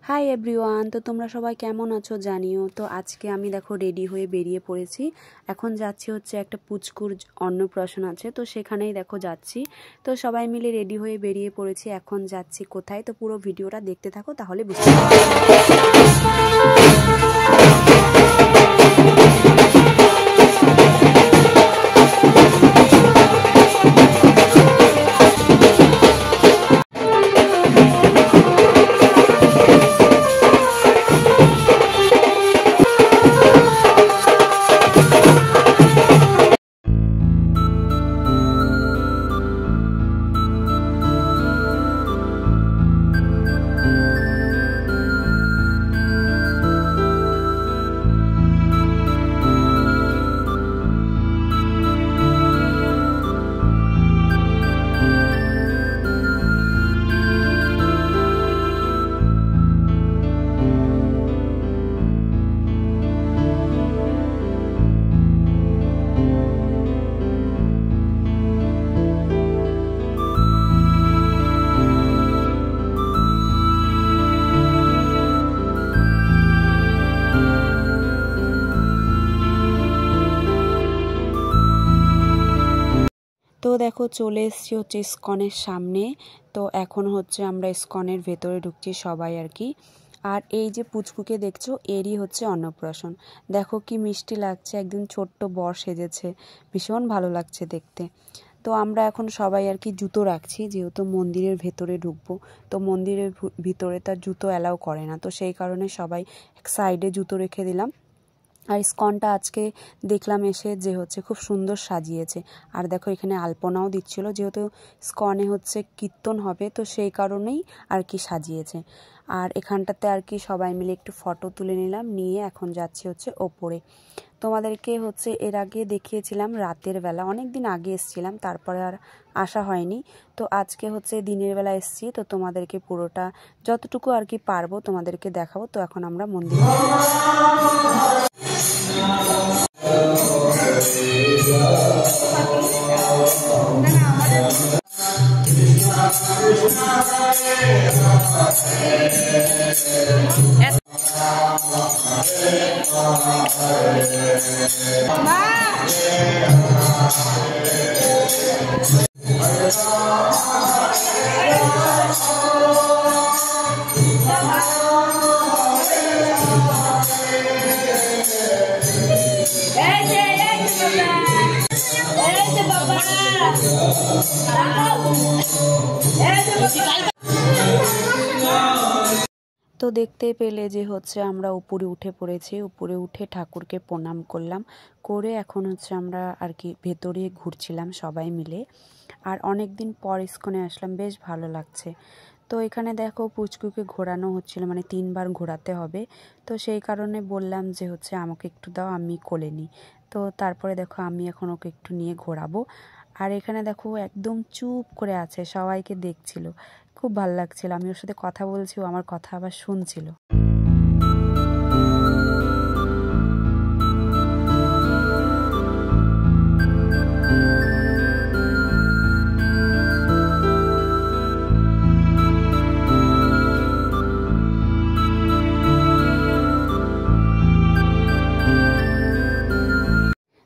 Hi everyone, তো তোমরা সবাই কেমন আছো জানিও। তো আজকে আমি দেখো রেডি হয়ে বেরিয়ে পড়েছি। এখন যাচ্ছি হচ্ছে একটা পুচকুর অন্নপ্রাশন আছে, তো সেখানেই দেখো যাচ্ছি। তো সবাই মিলে রেডি হয়ে বেরিয়ে পড়েছি। এখন যাচ্ছি কোথায়, তো পুরো ভিডিওটা দেখতে থাকো, তাহলে বুঝতে পারবে। তো দেখো চলে এসেছি হচ্ছে ইসকনের সামনে। তো এখন হচ্ছে আমরা ইসকনের ভেতরে ঢুকছি সবাই আর কি। আর এই যে পুচকুকে দেখছো, এরই হচ্ছে অন্নপ্রাশন। দেখো কি মিষ্টি লাগছে, একদম ছোট্ট বর সেজেছে, ভীষণ ভালো লাগছে দেখতে। তো আমরা এখন সবাই আর কি জুতো রাখছি, যেহেতু মন্দিরের ভেতরে ঢুকবো। তো মন্দিরের ভিতরে তার জুতো অ্যালাউ করে না, তো সেই কারণে সবাই এক সাইডে জুতো রেখে দিলাম। আর ইসকনটা আজকে দেখলাম এসে যে হচ্ছে খুব সুন্দর সাজিয়েছে। আর দেখো এখানে আলপনাও দিচ্ছিল, যেহেতু ইসকনে হচ্ছে কীর্তন হবে, তো সেই কারণেই আর কি সাজিয়েছে। আর এখানটাতে আর কি সবাই মিলে একটু ফটো তুলে নিলাম, নিয়ে এখন যাচ্ছি হচ্ছে ওপরে। তোমাদেরকে হচ্ছে এর আগে দেখিয়েছিলাম রাতের বেলা, অনেক দিন আগে এসেছিলাম, তারপরে আর আসা হয়নি। তো আজকে হচ্ছে দিনের বেলা এসেছি, তো তোমাদেরকে পুরোটা যতটুকু আর কি পারবো তোমাদেরকে দেখাবো। তো এখন আমরা মন্দিরে তো দেখতে পেলে যে হচ্ছে আমরা উপরে উঠে পড়েছি। উপরে উঠে ঠাকুরকে প্রণাম করলাম, করে এখন হচ্ছে আমরা আর কি ভেতরে ঘুরছিলাম সবাই মিলে। আর অনেক দিন পর ইসকনে আসলাম, বেশ ভালো লাগছে। তো এখানে দেখো পুচকুকে ঘোরানো হচ্ছিল, মানে 3 বার ঘোরাতে হবে। তো সেই কারণে বললাম যে হচ্ছে আমাকে একটু দাও, আমি কোলে নিই। তো তারপরে দেখো আমি এখন ওকে একটু নিয়ে ঘোরাবো। আর এখানে দেখো একদম চুপ করে আছে, সবাইকে দেখছিল, খুব ভালো লাগছিল। আমি ওর সাথে কথা বলছি, ও আমার কথা আবার শুনছিল।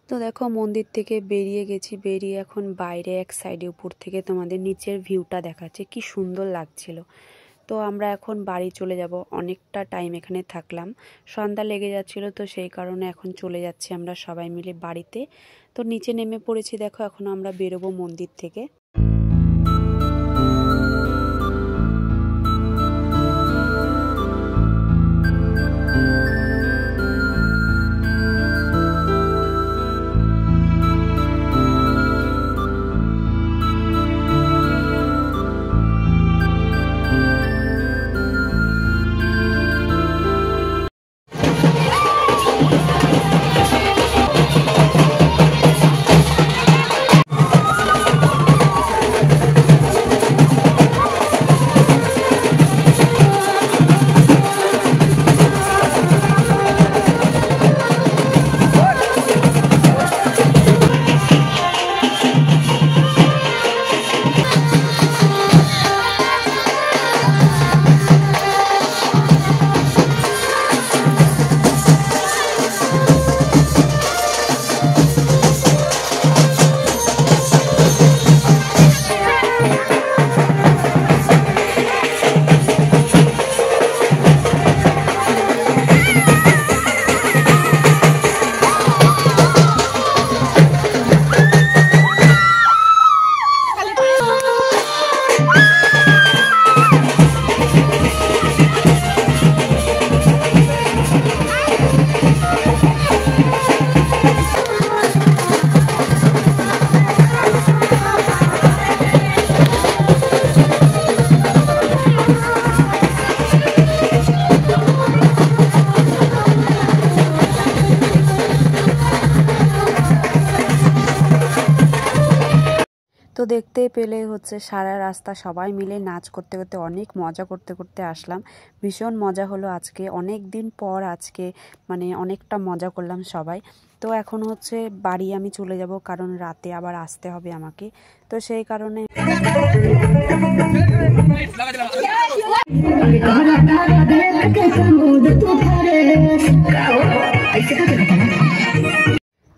তো দেখো মন্দির থেকে বেরিয়ে গেছি, বেরিয়ে এখন বাইরে এক সাইডে উপর থেকে তোমাদের নিচের ভিউটা দেখাচ্ছে, কি সুন্দর লাগছিল। তো আমরা এখন বাড়ি চলে যাব, অনেকটা টাইম এখানে থাকলাম, সন্ধ্যা লেগে যাচ্ছিল, তো সেই কারণে এখন চলে যাচ্ছি আমরা সবাই মিলে বাড়িতে। তো নিচে নেমে পড়েছি, দেখো এখন আমরা বেরোবো মন্দির থেকে। দেখতেই পেলে হচ্ছে সারা রাস্তা সবাই মিলে নাচ করতে করতে অনেক মজা করতে করতে আসলাম। ভীষণ মজা হলো আজকে, অনেক দিন পর আজকে মানে অনেকটা মজা করলাম সবাই। তো এখন হচ্ছে বাড়ি আমি চলে যাব, কারণ রাতে আবার আসতে হবে আমাকে, তো সেই কারণে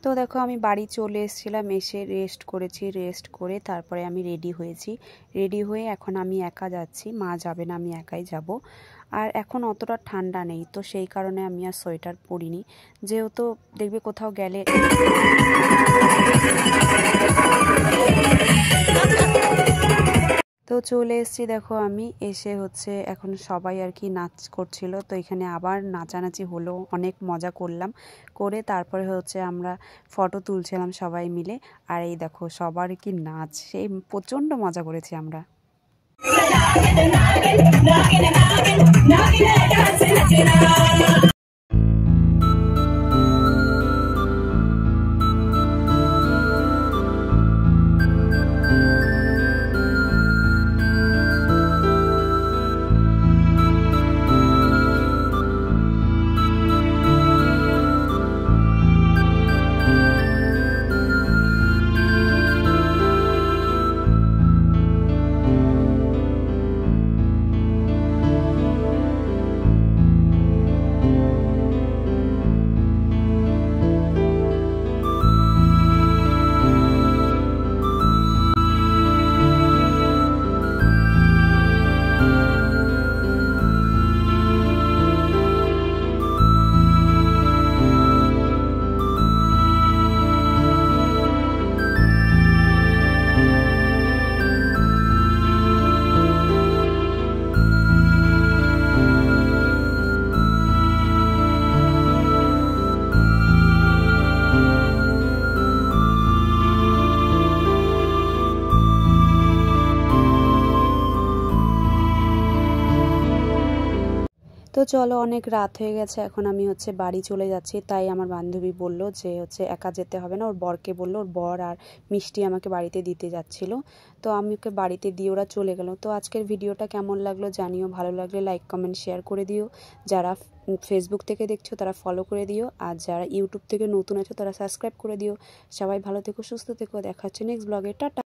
তো দেখো আমি বাড়ি চলে এসেছিলাম, এসে রেস্ট করেছি, রেস্ট করে তারপরে আমি রেডি হয়েছি। রেডি হয়ে এখন আমি একা যাচ্ছি, মা যাবে না, আমি একাই যাব। আর এখন অতটা ঠান্ডা নেই, তো সেই কারণে আমি আর সোয়েটার পরিনি, যেহেতু দেখবে কোথাও গেলে তো চলে এসেছি। দেখো আমি এসে হচ্ছে এখন সবাই আর কি নাচ করছিল, তো এখানে আবার নাচানাচি হলো, অনেক মজা করলাম, করে তারপরে হচ্ছে আমরা ফটো তুলছিলাম সবাই মিলে। আর এই দেখো সবার কি নাচ, সেই প্রচণ্ড মজা করেছি আমরা। তো চলো, অনেক রাত হয়ে গেছে, এখন আমি হচ্ছে বাড়ি চলে যাচ্ছি। তাই আমার বান্ধবী বলল যে হচ্ছে একা যেতে হবে না, ওর বরকে বললো, ওর বর আর মিষ্টি আমাকে বাড়িতে দিতে যাচ্ছিল, তো আমি ওকে বাড়িতে দিয়ে ওরা চলে গেল। তো আজকের ভিডিওটা কেমন লাগলো জানিও, ভালো লাগলে লাইক কমেন্ট শেয়ার করে দিও, যারা ফেসবুক থেকে দেখছো তারা ফলো করে দিও, আর যারা ইউটিউব থেকে নতুন আছো তারা সাবস্ক্রাইব করে দিও। সবাই ভালো থেকো, সুস্থ থেকো, দেখা হচ্ছে নেক্সট ব্লগে, টাটা।